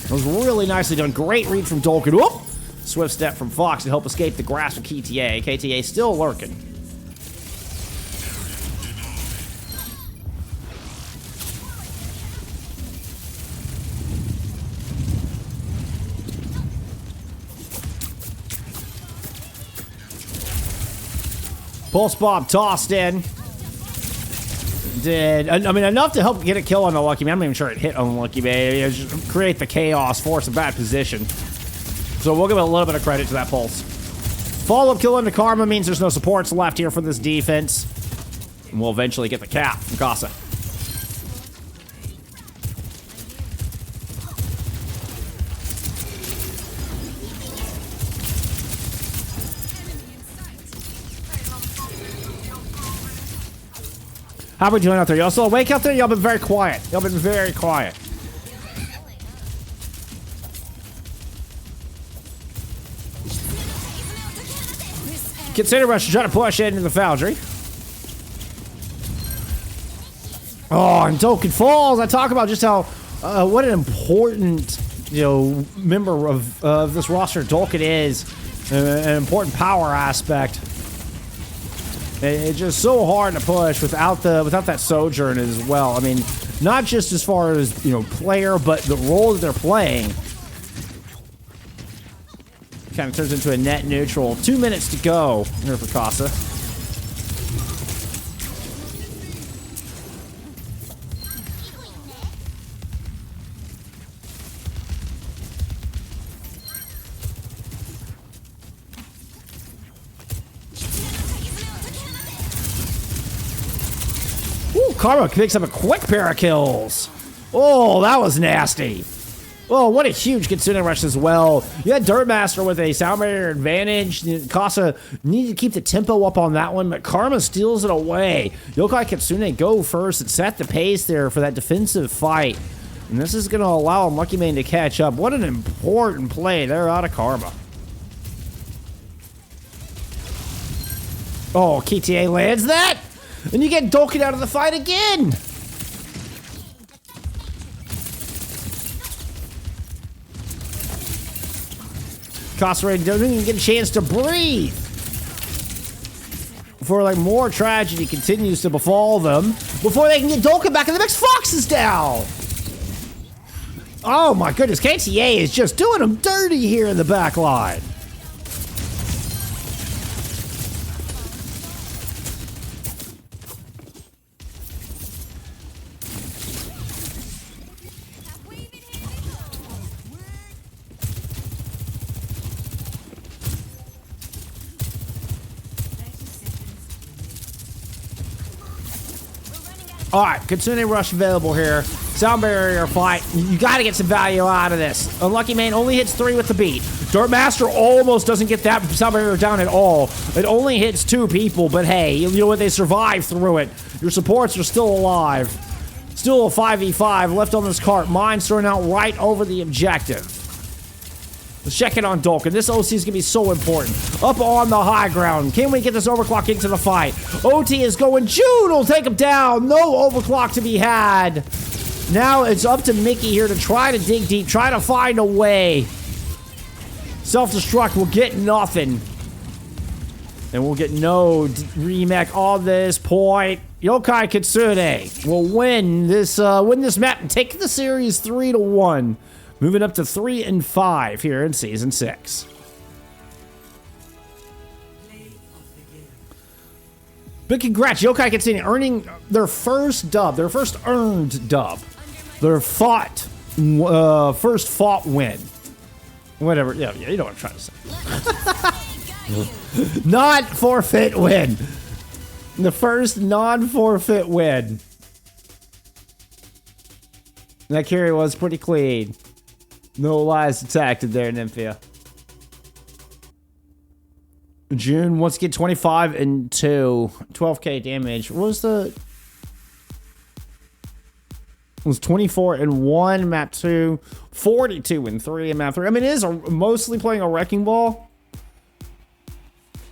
It was really nicely done. Great read from Dolkin. Whoop! Swift step from Fox to help escape the grasp of KTA. KTA still lurking. Pulse Bomb tossed in. I mean, enough to help get a kill on Unlucky Man. I'm not even sure it hit Unlucky Man. It just create the chaos, force a bad position. So we'll give it a little bit of credit to that Pulse. Follow-up kill into Karma means there's no supports left here for this defense. And we'll eventually get the cap from Kasa. How are we doing out there? Y'all still awake out there? Y'all been very quiet. Y'all been very quiet. Kitsune Rush trying to push into the Foundry. Oh, and Dolkin falls. I talk about just how what an important member of this roster Dolkin is, an important power aspect. It's just so hard to push without that sojourn as well. I mean, not just as far as player, but the role that they're playing. Kind of turns into a net neutral. 2 minutes to go here for Kasa. Karma picks up a quick pair of kills. Oh, that was nasty. Oh, what a huge Kitsune Rush as well. You had Dirtmaster with a sound barrier advantage. Kasa needed to keep the tempo up on that one, but Karma steals it away. Yokai Kitsune go first and set the pace there for that defensive fight. And this is going to allow Unlucky Man to catch up. What an important play there out of Karma. Oh, KTA lands that. And you get Dolkin out of the fight again! Kasa doesn't even get a chance to breathe! Before, more tragedy continues to befall them, before they can get Dolkin back and the mix. Fox is down! Oh my goodness, KTA is just doing them dirty here in the back line. All right, Kitsune Rush available here. Sound barrier fight. You got to get some value out of this. Unlucky Man only hits 3 with the beat. Dirtmaster almost doesn't get that sound barrier down at all. It only hits 2 people, but hey, you know what? They survive through it. Your supports are still alive. Still a 5v5 left on this cart. Mine's thrown out right over the objective. Let's check in on Dolkin. This OC is going to be so important. Up on the high ground. Can we get this overclock into the fight? OT is going. Jude will take him down. No overclock to be had. Now it's up to Mickey here to try to dig deep. Try to find a way. Self-destruct will get nothing. And we'll get no remake on this point. Yokai Kitsune will win this map and take the series 3-1. Moving up to 3-5 here in Season 6. Big congrats, Yokai Kitsune earning their first dub, their first earned dub. Their first fought win. Whatever, yeah, you know what I'm trying to say. Not forfeit win. The first non-forfeit win. That carry was pretty clean. No lies detected there, Nymphia. June wants to get 25 and 2. 12k damage. What was the... It was 24 and 1 map 2. 42 and 3 in map 3. I mean, it is mostly playing a Wrecking Ball.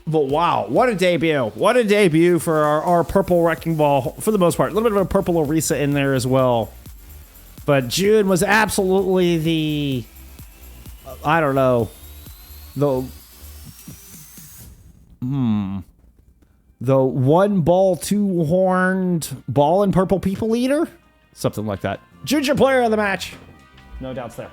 But wow, what a debut. What a debut for our purple Wrecking Ball, for the most part. A little bit of a purple Orisa in there as well. But June was absolutely the... I don't know. The one ball, two horned ball and purple people eater? Something like that. Junior player of the match. No doubts there.